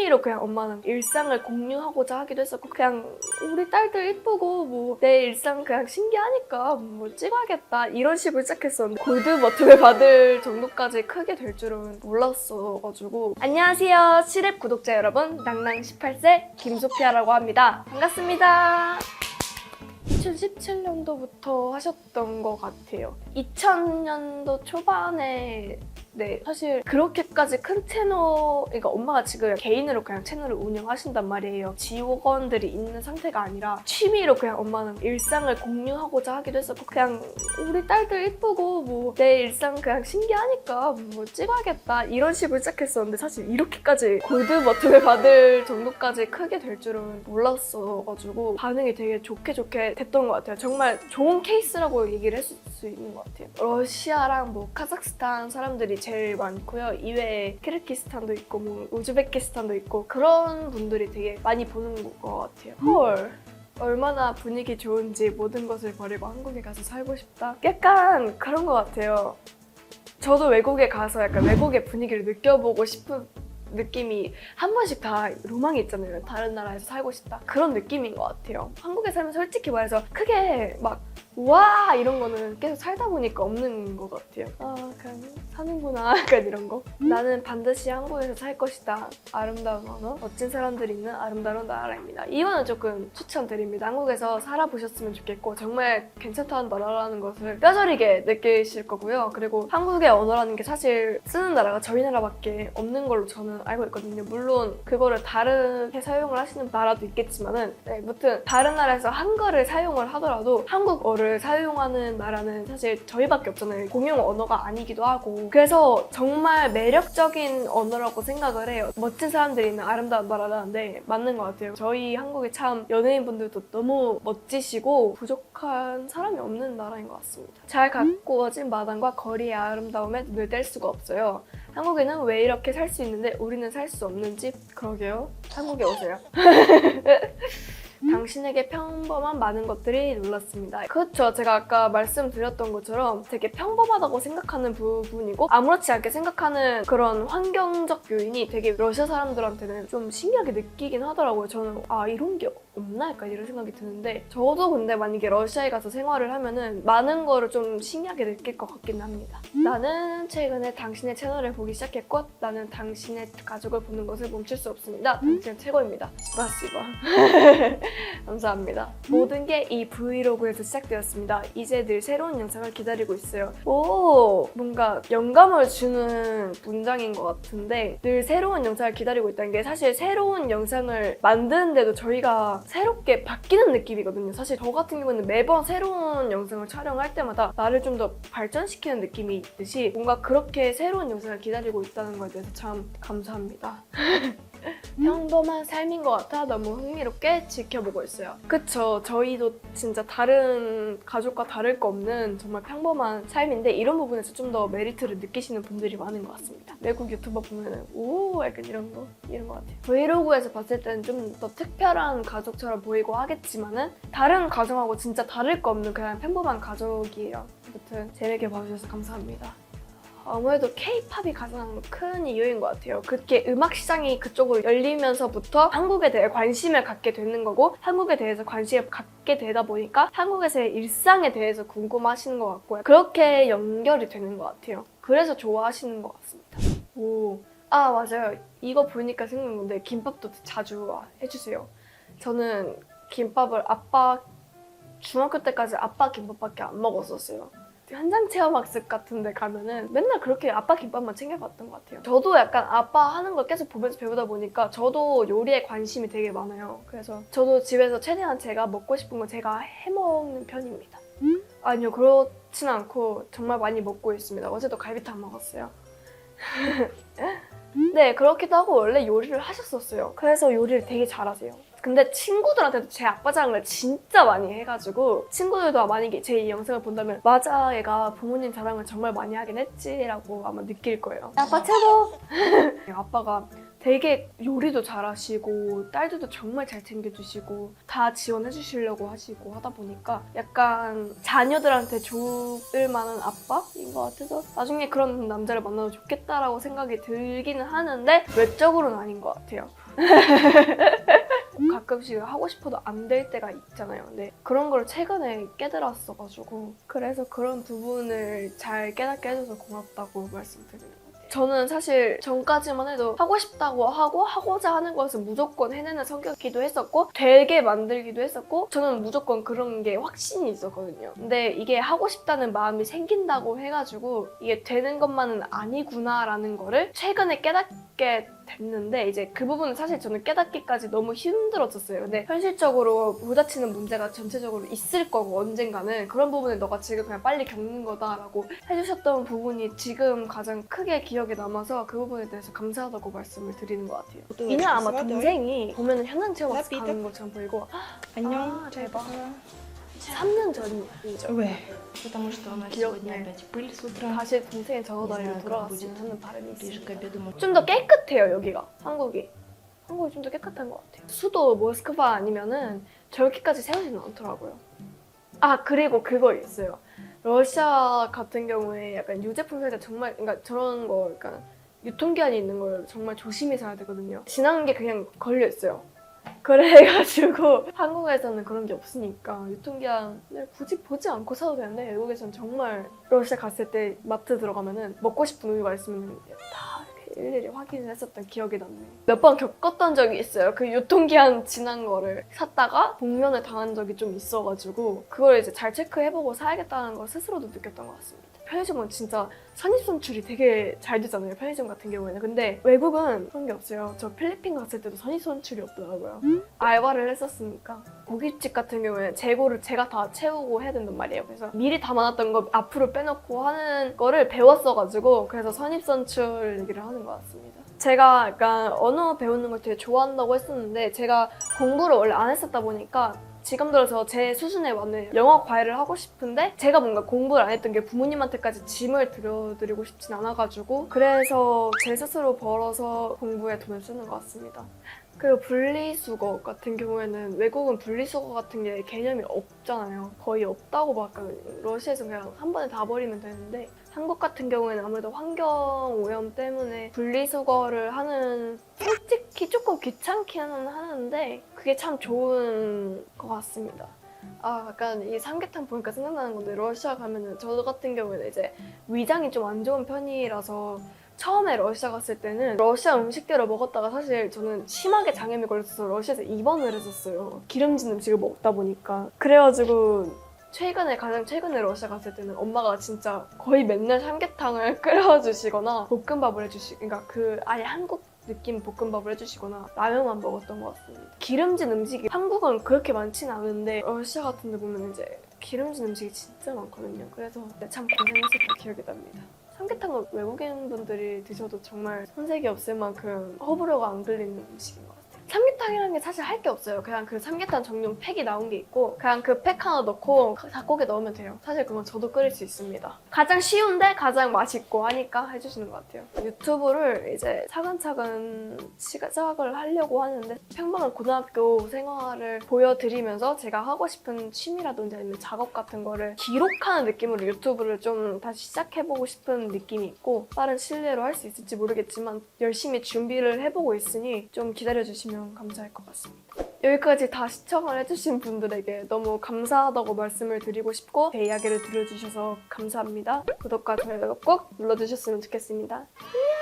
취미로 그냥 엄마는 일상을 공유하고자 하기도 했었고, 그냥 우리 딸들 이쁘고 뭐 내 일상 그냥 신기하니까 뭐 찍어야겠다 이런 식으로 시작했었는데 골드 버튼을 받을 정도까지 크게 될 줄은 몰랐어가지고. 안녕하세요 시랩 구독자 여러분, 낭낭 18세 김소피아라고 합니다. 반갑습니다. 2017년도부터 하셨던 것 같아요. 2000년도 초반에 사실 그렇게까지 큰 채널, 그러니까 엄마가 지금 개인으로 그냥 채널을 운영하신단 말이에요. 지원들이 있는 상태가 아니라 취미로 그냥 엄마는 일상을 공유하고자 하기도 했었고, 그냥 우리 딸들 이쁘고 뭐 내 일상 그냥 신기하니까 뭐 찍어야겠다 이런 식으로 시작했었는데, 사실 이렇게까지 골드 버튼을 받을 정도까지 크게 될 줄은 몰랐어가지고 반응이 되게 좋게 됐던 것 같아요. 정말 좋은 케이스라고 얘기를 했을 수 있는 것 같아요. 러시아랑 뭐 카자흐스탄 사람들이 제일 많고요. 이외에 키르기스탄도 있고 뭐 우즈베키스탄도 있고, 그런 분들이 되게 많이 보는 것 같아요. 헐, 얼마나 분위기 좋은지 모든 것을 버리고 한국에 가서 살고 싶다? 약간 그런 것 같아요. 저도 외국에 가서 약간 외국의 분위기를 느껴보고 싶은 느낌이 한 번씩 다 로망이 있잖아요. 다른 나라에서 살고 싶다, 그런 느낌인 것 같아요. 한국에 살면 솔직히 말해서 크게 막 와 이런 거는 계속 살다 보니까 없는 것 같아요. 아 그냥 사는구나 약간 이런 거. 나는 반드시 한국에서 살 것이다. 아름다운 언어, 멋진 사람들이 있는 아름다운 나라입니다. 이거는 조금 추천드립니다. 한국에서 살아보셨으면 좋겠고, 정말 괜찮다는 나라라는 것을 뼈저리게 느끼실 거고요. 그리고 한국의 언어라는 게 사실 쓰는 나라가 저희 나라밖에 없는 걸로 저는 알고 있거든요. 물론 그거를 다르게 사용을 하시는 나라도 있겠지만은, 무튼 다른 나라에서 한글을 사용을 하더라도 한국어를 사용하는 나라는 사실 저희밖에 없잖아요. 공용 언어가 아니기도 하고. 그래서 정말 매력적인 언어라고 생각을 해요. 멋진 사람들이 있는 아름다운 나라라는데 맞는 것 같아요. 저희 한국에 참 연예인분들도 너무 멋지시고 부족한 사람이 없는 나라인 것 같습니다. 잘 가꾸어진 마당과 거리의 아름다움에 눈을 뗄 수가 없어요. 한국에는 왜 이렇게 살 수 있는데 우리는 살 수 없는지. 그러게요. 한국에 오세요. 당신에게 평범한 많은 것들이 놀랐습니다. 그렇죠. 제가 아까 말씀드렸던 것처럼 되게 평범하다고 생각하는 부분이고 아무렇지 않게 생각하는 그런 환경적 요인이 되게 러시아 사람들한테는 좀 신기하게 느끼긴 하더라고요. 저는 아 이런 게 없나? 약간 이런 생각이 드는데, 저도 근데 만약에 러시아에 가서 생활을 하면은 많은 거를 좀 신기하게 느낄 것 같긴 합니다. 나는 최근에 당신의 채널을 보기 시작했고 나는 당신의 가족을 보는 것을 멈출 수 없습니다. 당신은 최고입니다. 스파시바. 감사합니다. 모든 게 이 브이로그에서 시작되었습니다. 이제 늘 새로운 영상을 기다리고 있어요. 오, 뭔가 영감을 주는 문장인 것 같은데, 늘 새로운 영상을 기다리고 있다는 게 사실 새로운 영상을 만드는데도 저희가 새롭게 바뀌는 느낌이거든요. 사실 저 같은 경우는 매번 새로운 영상을 촬영할 때마다 나를 좀 더 발전시키는 느낌이 있듯이 뭔가 그렇게 새로운 영상을 기다리고 있다는 거에 대해서 참 감사합니다. 평범한 삶인 것 같아 너무 흥미롭게 지켜보고 있어요. 그쵸, 저희도 진짜 다른 가족과 다를 거 없는 정말 평범한 삶인데 이런 부분에서 좀 더 메리트를 느끼시는 분들이 많은 것 같습니다. 외국 유튜버 보면은 오 약간 이런 것 같아요. 브이로그에서 봤을 때는 좀 더 특별한 가족처럼 보이고 하겠지만은 다른 가정하고 진짜 다를 거 없는 그냥 평범한 가족이에요. 아무튼 재밌게 봐주셔서 감사합니다. 아무래도 K-팝이 가장 큰 이유인 것 같아요. 그렇게 음악 시장이 그쪽으로 열리면서부터 한국에 대해 관심을 갖게 되는 거고, 한국에 대해서 관심을 갖게 되다 보니까 한국에서의 일상에 대해서 궁금하시는 것 같고요. 그렇게 연결이 되는 것 같아요. 그래서 좋아하시는 것 같습니다. 오, 아 맞아요. 이거 보니까 생각난 건데 김밥도 자주 해주세요. 저는 김밥을 중학교 때까지 아빠 김밥밖에 안 먹었었어요. 현장 체험학습 같은 데 가면은 맨날 그렇게 아빠 김밥만 챙겨봤던 것 같아요. 저도 약간 아빠 하는 걸 계속 보면서 배우다 보니까 저도 요리에 관심이 되게 많아요. 그래서 저도 집에서 최대한 제가 먹고 싶은 건 제가 해먹는 편입니다. 아니요, 그렇진 않고 정말 많이 먹고 있습니다. 어제도 갈비탕 먹었어요. 네, 그렇기도 하고 원래 요리를 하셨었어요. 그래서 요리를 되게 잘하세요. 근데 친구들한테도 제 아빠 자랑을 진짜 많이 해가지고 친구들도 만약에 제 이 영상을 본다면 맞아, 얘가 부모님 자랑을 정말 많이 하긴 했지 라고 아마 느낄 거예요. 아빠 최고! 아빠가 되게 요리도 잘하시고 딸들도 정말 잘 챙겨주시고 다 지원해주시려고 하시고 하다 보니까 약간 자녀들한테 좋을 만한 아빠인 것 같아서 나중에 그런 남자를 만나도 좋겠다라고 생각이 들기는 하는데 외적으로는 아닌 것 같아요. 가끔씩 하고 싶어도 안 될 때가 있잖아요. 근데 그런 걸 최근에 깨달았어가지고 그래서 그런 부분을 잘 깨닫게 해줘서 고맙다고 말씀드리는 것 같아요. 저는 사실 전까지만 해도 하고 싶다고 하고 하고자 하는 것을 무조건 해내는 성격이기도 했었고 되게 만들기도 했었고 저는 무조건 그런 게 확신이 있었거든요. 근데 이게 하고 싶다는 마음이 생긴다고 해가지고 이게 되는 것만은 아니구나라는 거를 최근에 깨닫게 됐는데 이제 그 부분은 사실 저는 깨닫기까지 너무 힘들었었어요. 근데 현실적으로 부딪히는 문제가 전체적으로 있을 거고 언젠가는 그런 부분을 너가 지금 그냥 빨리 겪는 거다라고 해주셨던 부분이 지금 가장 크게 기억에 남아서 그 부분에 대해서 감사하다고 말씀을 드리는 것 같아요. 이는 아마 동생이 보면 현장 체험학습 가는 것처럼 보이고 안녕. 아, 대박. 3년 전이죠. 왜? Потому что у нас 기억나요. сегодня опять пыль с утра. 다시 동생의 Не 적어다리로 знаю, как 돌아갔으면 будет 하는 바람이 ближе 있습니다. к обеду. мы- 좀 더 깨끗해요, 여기가. 한국이 좀 더 깨끗한 것 같아요. 수도 모스크바 아니면은 저렇게까지 세우지는 않더라고요. 아, 그리고 그거 있어요. 러시아 같은 경우에 약간 유제품 살 때 정말, 그러니까 저런 거, 약간 유통기한이 있는 걸 정말 조심히 사야 되거든요. 지난 게 그냥 걸려있어요. 그래가지고 한국에서는 그런 게 없으니까 유통기한을 굳이 보지 않고 사도 되는데 외국에서는 정말 러시아 갔을 때 마트 들어가면은 먹고 싶은 우유가 있으면 다 이렇게 일일이 확인을 했었던 기억이 났네요. 몇 번 겪었던 적이 있어요. 그 유통기한 지난 거를 샀다가 복면을 당한 적이 좀 있어가지고 그걸 이제 잘 체크해보고 사야겠다는 걸 스스로도 느꼈던 것 같습니다. 편의점은 진짜 선입선출이 되게 잘 되잖아요. 편의점 같은 경우에는. 근데 외국은 그런 게 없어요. 저 필리핀 갔을 때도 선입선출이 없더라고요. 알바를 했었으니까 고깃집 같은 경우에는 재고를 제가 다 채우고 해야 된단 말이에요. 그래서 미리 담아놨던 거 앞으로 빼놓고 하는 거를 배웠어가지고 그래서 선입선출 얘기를 하는 것 같습니다. 제가 약간 언어 배우는 걸 되게 좋아한다고 했었는데 제가 공부를 원래 안 했었다 보니까 지금 들어서 제 수준에 맞는 영어 과외를 하고 싶은데 제가 뭔가 공부를 안 했던 게 부모님한테까지 짐을 들여드리고 싶진 않아가지고 그래서 제 스스로 벌어서 공부에 돈을 쓰는 것 같습니다. 그리고 분리수거 같은 경우에는 외국은 분리수거 같은 게 개념이 없잖아요. 거의 없다고 봤거든요. 러시아에서 그냥 한 번에 다 버리면 되는데 한국 같은 경우에는 아무래도 환경 오염 때문에 분리수거를 하는 솔직히 조금 귀찮기는 하는데 그게 참 좋은 것 같습니다. 아, 약간 이 삼계탕 보니까 생각나는 건데 러시아 가면은 저 같은 경우에는 이제 위장이 좀 안 좋은 편이라서 처음에 러시아 갔을 때는 러시아 음식들을 먹었다가 사실 저는 심하게 장염이 걸려서 러시아에서 입원을 했었어요. 기름진 음식을 먹다 보니까. 그래가지고 가장 최근에 러시아 갔을 때는 엄마가 진짜 거의 맨날 삼계탕을 끓여주시거나 볶음밥을 해주시고 그러니까 그 아예 한국 느낌 볶음밥을 해주시거나 라면만 먹었던 것 같습니다. 기름진 음식이 한국은 그렇게 많진 않은데 러시아 같은 데 보면 이제 기름진 음식이 진짜 많거든요. 그래서 참 고생했었던 기억이 납니다. 삼계탕은 외국인 분들이 드셔도 정말 손색이 없을 만큼 호불호가 안 걸리는 음식인 것 같아요. 삼계탕이라는 게 사실 할 게 없어요. 그냥 그 삼계탕 전용 팩이 나온 게 있고 그냥 그 팩 하나 넣고 닭고기 넣으면 돼요. 사실 그건 저도 끓일 수 있습니다. 가장 쉬운데 가장 맛있고 하니까 해주시는 것 같아요. 유튜브를 이제 차근차근 시작을 하려고 하는데 평범한 고등학교 생활을 보여드리면서 제가 하고 싶은 취미라든지 아니면 작업 같은 거를 기록하는 느낌으로 유튜브를 좀 다시 시작해보고 싶은 느낌이 있고 빠른 신뢰로 할 수 있을지 모르겠지만 열심히 준비를 해보고 있으니 좀 기다려주시면 감사할 것 같습니다. 여기까지 다 시청을 해주신 분들에게 너무 감사하다고 말씀을 드리고 싶고 제 이야기를 들어주셔서 감사합니다. 구독과 좋아요 꼭 눌러주셨으면 좋겠습니다. 안녕!